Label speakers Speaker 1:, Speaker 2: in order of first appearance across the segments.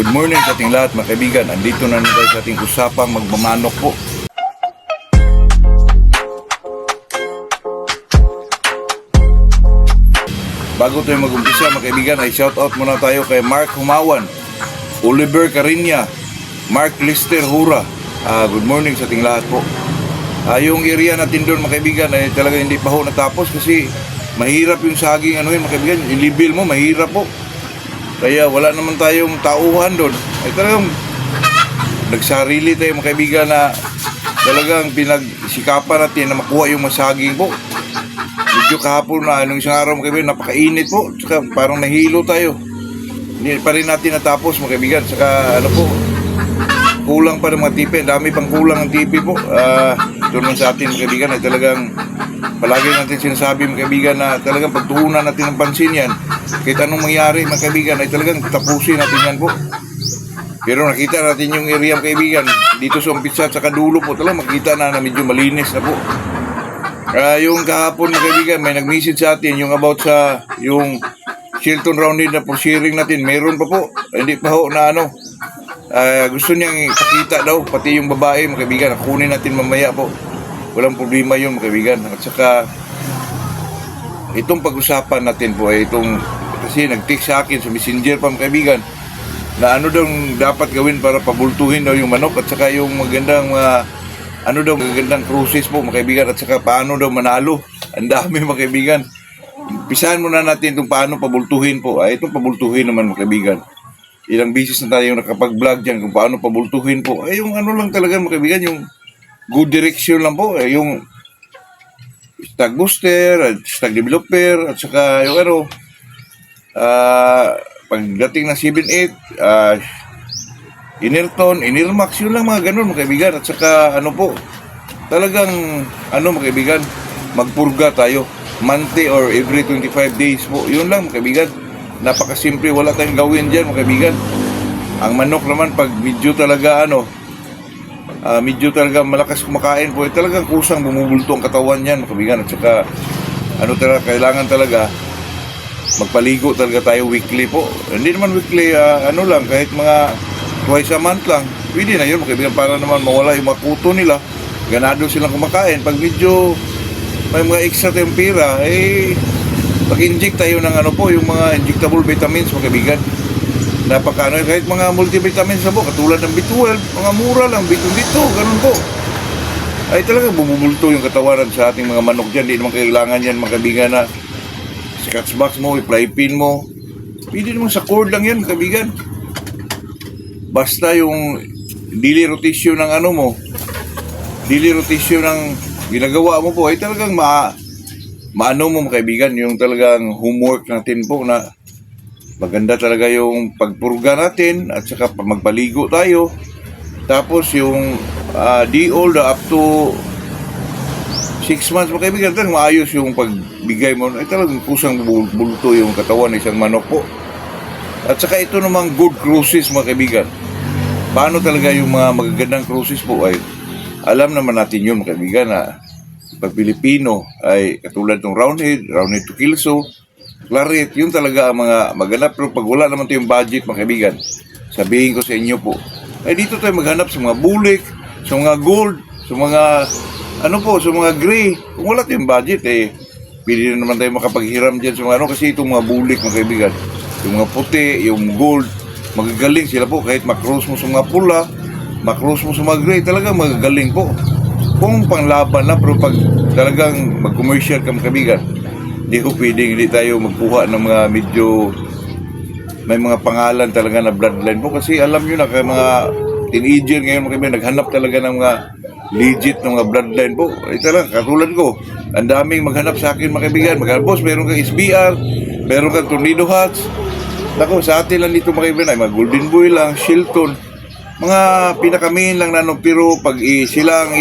Speaker 1: Good morning sa ating lahat mga kaibigan. Andito na tayo sa ating usapang magmamanok po. Bago tayo mag-umpisa mga kaibigan ay shoutout muna tayo kay Mark Humawan, Oliver Carinya, Mark Lister Hura. Good morning sa ating lahat po. Yung area natin doon mga kaibigan ay talaga hindi pa ho natapos kasi mahirap yung saging mga kaibigan. I-level mo mahirap po. Kaya wala naman tayong tauhan doon. Ay talagang nagsarili tayo mga kaibigan na talagang pinagsikapan natin na makuha yung masaging po. Medyo kahapon na nung isang araw mga kaibigan napakainit po. Saka parang nahilo tayo. Hindi pa rin natin natapos mga kaibigan. Saka po, kulang pa ng mga tipi. Dami pang kulang ng tipi po. Doon sa atin mga kaibigan ay talagang palagi natin sinasabi mga kaibigan na talagang pagtuunan natin ng pansin yan. Kahit anong mangyari mga kaibigan ay talagang tapusin natin yan po. Pero nakita natin yung area mga kaibigan dito sa umpisa at sa kadulo po talagang makita na medyo malinis na po. Yung kahapon mga kaibigan may nag-message sa atin yung about sa yung Shilton Roundhead na po sharing natin. Meron pa po. Hindi pa ho na gusto niyang ipakita daw pati yung babae mga kaibigan. Kunin natin mamaya po. Walang problema yun mga kaibigan. At saka itong pag-usapan natin po ay itong kasi nag-text sa akin sa messenger pa mga kaibigan na ano daw dapat gawin para pabultuhin daw yung manok at saka yung magandang magagandang cruises po mga kaibigan at saka paano daw manalo. Ang dami mga kaibigan. Pisahan muna natin itong paano pabultuhin po. Itong pabultuhin naman mga kaibigan. Ilang beses na tayo nakapag-vlog dyan kung paano pabultuhin po. Yung lang talaga mga kaibigan, yung good direction lang po. Yung stag booster, stag developer, at saka yung pagdating ng 7-8, Inilton, Inilmax, yun lang mga ganun mga kaibigan. At saka po, talagang mga kaibigan, magpurga tayo. Monthly or every 25 days po. Yun lang mga kaibigan. Napakasimple, wala tayong gawin dyan mga kaibigan. Ang manok naman pag medyo talaga malakas kumakain po, talagang kusang bumubulto ang katawan niyan mga kaibigan. At saka talaga, kailangan talaga magpaligo talaga tayo weekly po. Hindi naman weekly, lang, kahit mga twice a month lang. Pwede na yun mga kaibigan para naman mawala yung mga kuto nila. Ganado silang kumakain. Pag medyo may mga extra tayong pera, pag-inject tayo ng yung mga injectable vitamins mga kaibigan. Kahit mga multivitamins na po, katulad ng B12, mga mura lang, B22, ganun po. Ay talaga bumubulto yung katawaran sa ating mga manok dyan. Hindi naman kailangan yan mga kaibigan na scotch box mo, i-fly pin mo. Pwede naman sa cord lang yan mga kaibigan. Basta yung daily rotation ng daily rotation ng ginagawa mo po ay talagang maano mo mga kaibigan, yung talagang homework natin po na maganda talaga yung pagpurga natin at saka magpaligo tayo. Tapos yung D-old up to 6 months mga kaibigan, talagang maayos yung pagbigay mo. Ay talagang kusang bulto yung katawan ng isang manok po. At saka ito namang good cruises mga kaibigan. Paano talaga yung mga magagandang cruises po ay alam naman natin yun mga kaibigan na pag Pilipino ay katulad ng roundhead to kilso, claret, yun talaga ang mga maghanap. Pero pag wala naman tayong budget mga kaibigan, sabihin ko sa inyo po, ay dito tayo maghanap sa mga bulik, sa mga gold, sa mga sa mga gray. Kung wala tayong budget pwede na naman tayo makapaghiram dyan sa mga kasi itong mga bulik mga kaibigan, yung mga puti, yung gold, magagaling sila po kahit makross mo sa mga pula, makross mo sa mga gray, talagang magagaling po. Kung panglaban na, pero pag talagang mag-commercial ka mga kaibigan, hindi tayo magkuha ng mga medyo may mga pangalan talaga na bloodline po. Kasi alam nyo na, kaya mga teenager ngayon mga kaibigan, naghanap talaga ng mga legit na mga bloodline po. Talaga, katulad ko, ang daming maghanap sa akin mga kaibigan. Boss, meron kang SBR, meron kang Tornado Hats. Nako, sa atin lang dito mga kaibigan, ay mga Golden Boy lang, Shilton, mga pinakamin lang pero pag silang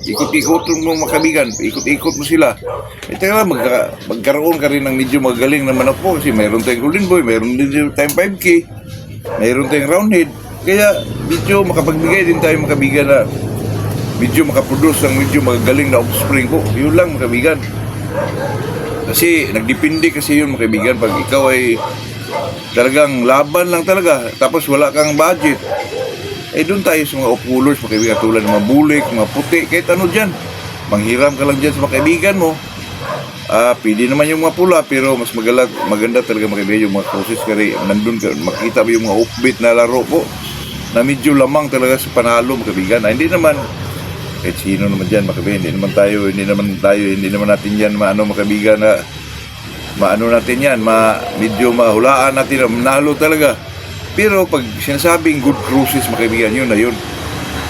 Speaker 1: ikot-ikot mo mga kaibigan, ikot-ikot mo sila, talaga magkaroon ka rin ng medyo magaling na manok po kasi mayroon tayong Golden Boy, mayroon din tayong 5K, mayroon tayong roundhead, kaya medyo makapagbigay din tayo mga kaibigan na medyo makaproduce ng medyo magagaling na offspring po. Yun lang mga kaibigan. Kasi nagdepende kasi yun mga kaibigan. Pag ikaw ay talagang laban lang talaga, tapos wala kang budget, doon tayo sa mga off-colors, mga kaibigan, tulad ng mga bulik, mga puti, kahit ano dyan. Manghiram ka lang dyan sa mga kaibigan mo. Pwede naman yung mga pula, pero mas maganda talaga mga kaibigan yung mga cruises kasi nandun ka, makita mo yung mga offbeat na laro po na medyo lamang talaga sa panalo mga kaibigan. Hindi naman, kahit sino naman dyan mga kaibigan, hindi naman natin yan maano mga kaibigan na maano natin yan, medyo mahulaan natin na manalo talaga. Pero pag sinasabing good cruises mga kaibigan, yun na yun.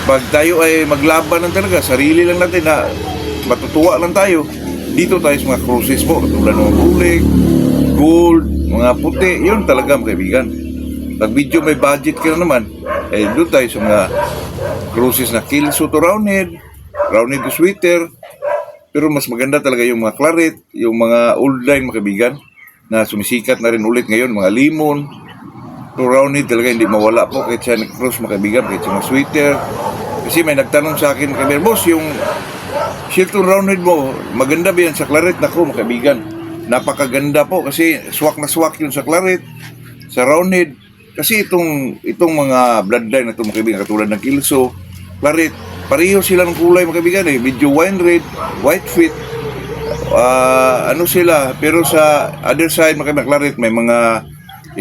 Speaker 1: Pag tayo ay maglaban lang talaga, sarili lang natin na matutuwa lang tayo, dito tayo sa mga cruises po, tulad ng mga bulik, gold, mga puti, yun talaga mga kaibigan. Pag medyo may budget ka naman, doon tayo sa mga cruises na Kilso to Roundhead to Sweeter. Pero mas maganda talaga yung mga Claret, yung mga old line mga kaibigan, na sumisikat na rin ulit ngayon, mga Limon to Roundhead talaga hindi mawala po kahit sa cruise mga kaibigan, kahit sa mga Sweeter. Kasi may nagtanong sa akin mga kaibigan, boss, yung Shilton Roundhead mo, maganda ba yan sa Claret? Nako mga kaibigan, napakaganda po kasi swak na swak yun sa Claret, sa Roundhead. Kasi itong mga bloodline na itong mga kaibigan, katulad ng Kilso, Claret, pareho sila ng kulay mga kaibigan medyo wine red, white fit, ano sila, pero sa other side mga kaibigan, Claret, may mga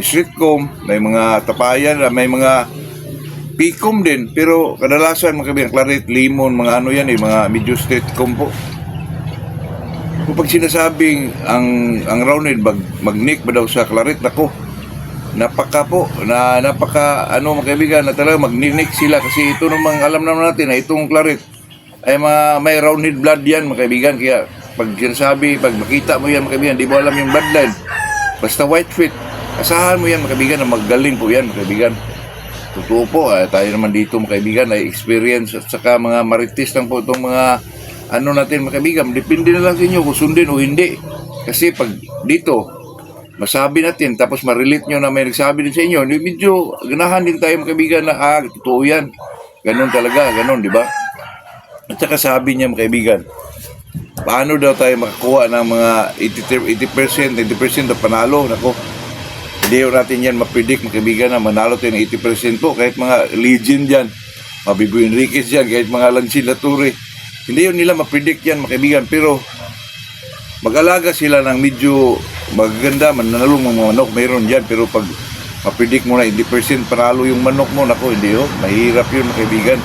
Speaker 1: street comb, may mga tapayan, may mga pikom din, pero kadalasan mga kaibigan, Claret, Limon, mga ano yan mga medyo street comb po. Kung pag sinasabing ang Roundhead mag-nick ba daw sa Claret, nako, napaka ano mga kaibigan, na talaga mag-nick sila kasi ito namang alam naman natin na itong Claret ay may Roundhead blood yan mga kaibigan. Kaya pag sinasabi, pag makita mo yan mga kaibigan, di mo alam yung bloodline, basta white fit, asahan mo yan mga kaibigan na magaling po yan mga kaibigan. Totoo po, tayo naman dito mga kaibigan ay experience at saka mga marites lang po itong mga ano natin mga kaibigan. Depende na lang sa inyo kung sundin o hindi. Kasi pag dito masabi natin tapos ma-relate nyo na may nagsabi din sa inyo, medyo ganahan din tayo mga kaibigan na totoo yan. Ganon talaga, ganon, di ba? At saka sabi niya mga kaibigan, paano daw tayo makakuha ng mga 80% na panalo? Nako, hindi natin yan mapredict mga kaibigan na manalo tayo ng 80% po. Kahit mga legend yan, Mabibo Enriquez yan, kahit mga Lancin Lature, hindi yun nila mapredict yan mga kaibigan. Pero mag-alaga sila ng medyo magaganda, mananalong mga manok, mayroon dyan. Pero pag mapredict mo na 80% panalo yung manok mo, nako, hindi yun, mahirap yun mga kaibigan.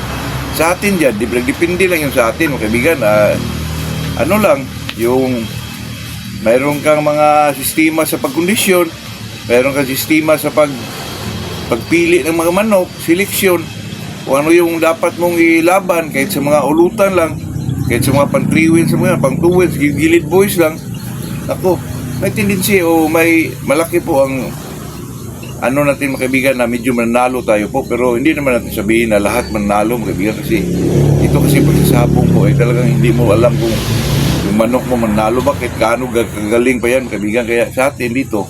Speaker 1: Sa atin dyan, depende lang yung sa atin mga kaibigan. Ano lang, yung mayroon kang mga sistema sa pagkondisyon, mayroon kang sistema sa pagpili ng mga manok, seleksyon, kung ano yung dapat mong ilaban, kahit sa mga ulutan lang, kahit sa mga pang 3 wheels, sa mga pang 2 wheels, gilid boys lang. Ako, may tendency o may malaki po ang ano natin mga kaibigan na medyo manalo tayo po, pero hindi naman natin sabihin na lahat manalo mga kaibigan kasi ito kasi pagsasabong po ay talagang hindi mo alam kung yung manok mo manalo ba, kahit kaano gagaling pa yan mga kaibigan. Kaya sa atin dito,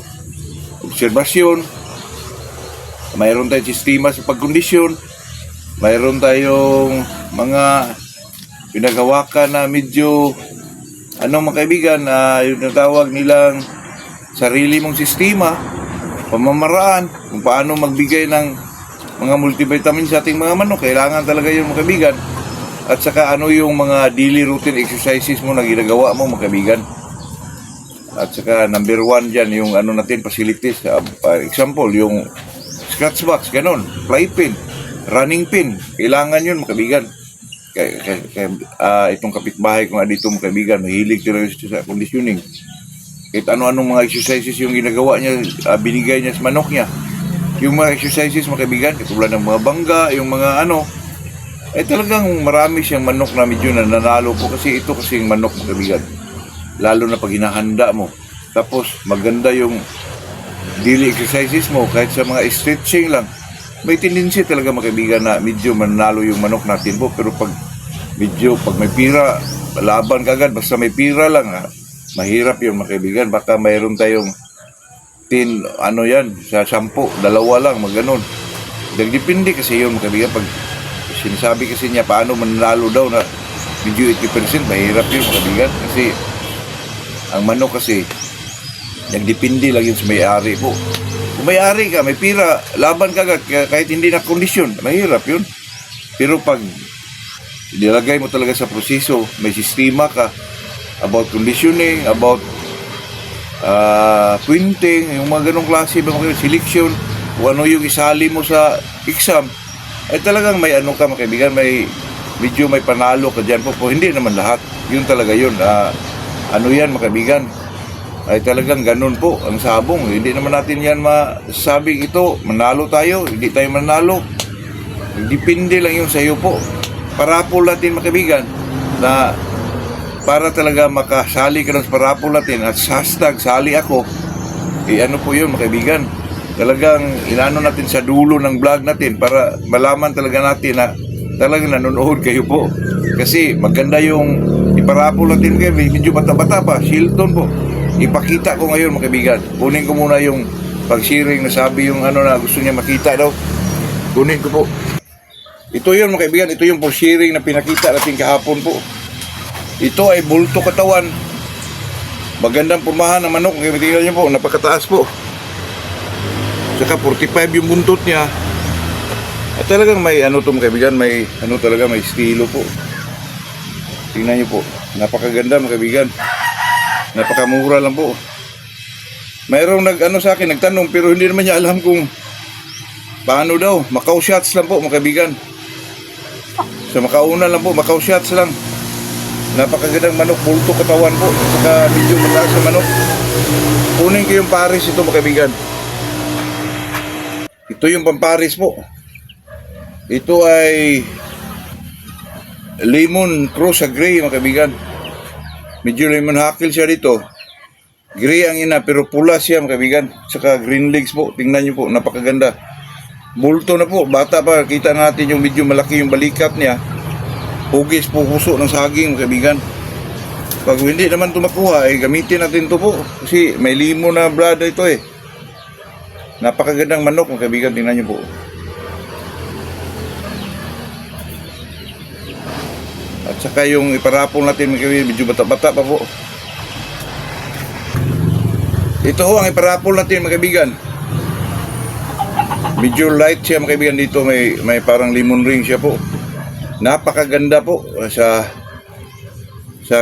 Speaker 1: obserbasyon, mayroon tayong sistema sa pagkondisyon, mayroon tayong mga pinagawakan na medyo mga kaibigan, yung natawag nilang sarili mong sistema, pamamaraan, kung paano magbigay ng mga multivitamin sa ating mga manok. Kailangan talaga yung mga kaibigan. At saka ano yung mga daily routine exercises mo na ginagawa mo mga kaibigan. At saka number 1 dyan, yung natin, facilities. Example, yung scratch box, ganon, fly pin, running pin. Kailangan yun mga kaibigan. Itong kapitbahay ko nga dito mga kaibigan, mahilig talaga sa conditioning. Kahit ano-anong mga exercises yung ginagawa niya, binigay niya sa manok niya. Yung mga exercises mga kaibigan, katulad ng mga bangga, yung mga talagang marami siyang manok na medyo nanalo po kasi ito kasing manok mga kaibigan. Lalo na pag hinahanda mo. Tapos maganda yung daily exercises mo, kahit sa mga stretching lang. May tendency talaga mga kaibigan na medyo manalo yung manok natin po. Pero pag may pira, laban ka agad, basta may pira lang mahirap yun mga kaibigan. Baka mayroon tayong sa 10, 2 lang, maganon. Depende kasi yun mga kaibigan. Pag sinasabi kasi niya paano manalo daw na medyo 80%, mahirap yun mga kaibigan. Kasi ang manok kasi, nagdepende lang yun sa may-ari po. Kung may-ari ka, may pira, laban ka agad, kahit hindi na kondisyon, mahirap yun. Pero pag nilagay mo talaga sa proseso, may sistema ka about conditioning, about printing, yung mga ganong klase, mga selection, kung ano yung isali mo sa exam, ay talagang may ano ka, mga kaibigan, medyo may panalo ka dyan po. Hindi naman lahat, yun talaga yun. Ano yan, mga kaibigan, ay talagang ganun po ang sabong. Hindi naman natin yan masabing ito, manalo tayo, hindi tayo manalo. Depende lang yun sa iyo po. Parapol natin, mga kaibigan, na para talaga makasali ka ng parapol natin at hashtag sali ako, ano po yun, mga kaibigan. Talagang inano natin sa dulo ng vlog natin para malaman talaga natin na talagang nanonood kayo po. Kasi maganda yung iparapol natin kayo, medyo bata-bata pa, Shilton po. Ipakita ko ngayon, mga kaibigan. Kunin ko muna yung pag-sharing na sabi yung ano na gusto niya makita daw. Kunin ko po. Ito yun, mga kaibigan. Ito yung pag-sharing na pinakita natin kahapon po. Ito ay bulto katawan. Magandang pormahan ng manok. Kaya tingnan niyo po, napakataas po. Saka 45 yung buntot niya. At talagang may ano to, mga kaibigan. May ano talaga, may estilo po. Tingnan niyo po. Napakaganda, mga kaibigan. Napakamura lang po. Mayroong nag-ano sa akin, nagtanong, pero hindi naman niya alam kung paano daw. Macau shots lang po, mga kaibigan. Sa makauna lang po, Macau shots lang. Napakagandang manok, bulto katawan po. Saka medyo mataas na manok. Kunin ko yung Paris ito, mga kaibigan. Ito yung pamparis po. Ito ay lemon cross sa gray, mga kaibigan. Medyo lemon hackle siya dito. Gray ang ina, pero pula siya, mga kaibigan. Saka green legs po. Tingnan nyo po, napakaganda. Bulto na po, bata pa. Kita natin yung medyo malaki yung balikat niya. Hugis po puso ng saging, mga kaibigan. Pag hindi naman ito makuha, gamitin natin ito po. Kasi may limo na blood ito eh. Napakagandang manok, mga kaibigan. Tingnan nyo po. At saka yung iparapol natin, mga kaibigan, medyo bata-bata pa po. Ito ho ang iparapol natin, mga kaibigan. Medyo light siya, mga kaibigan. Dito may parang lemon ring siya po. Napakaganda po. Sa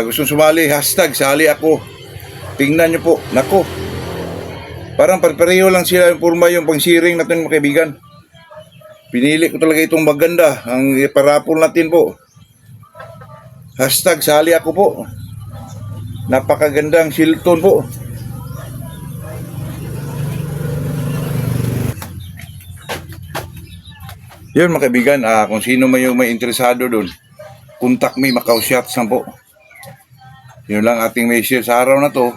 Speaker 1: gustong sumali, hashtag sali ako. Tingnan nyo po. Nako. Parang pareho lang sila yung purma yung pang-sharing natin, mga kaibigan. Pinili ko talaga itong maganda. Ang iparapol natin po. Hashtag sali ako po. Napakagandang Shilton po. Yun, mga kaibigan, kung sino may interesado doon, contact me, Macau shots lang po. Yun lang ating may share sa araw na to.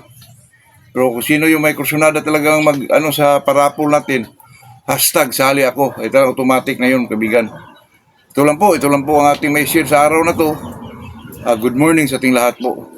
Speaker 1: Pero kung sino yung may kursunada talagang sa parapol natin, hashtag sali ako. Ito automatic na yun, kaibigan. Ito lang po ang ating may share sa araw na to. Good morning sa ating lahat po.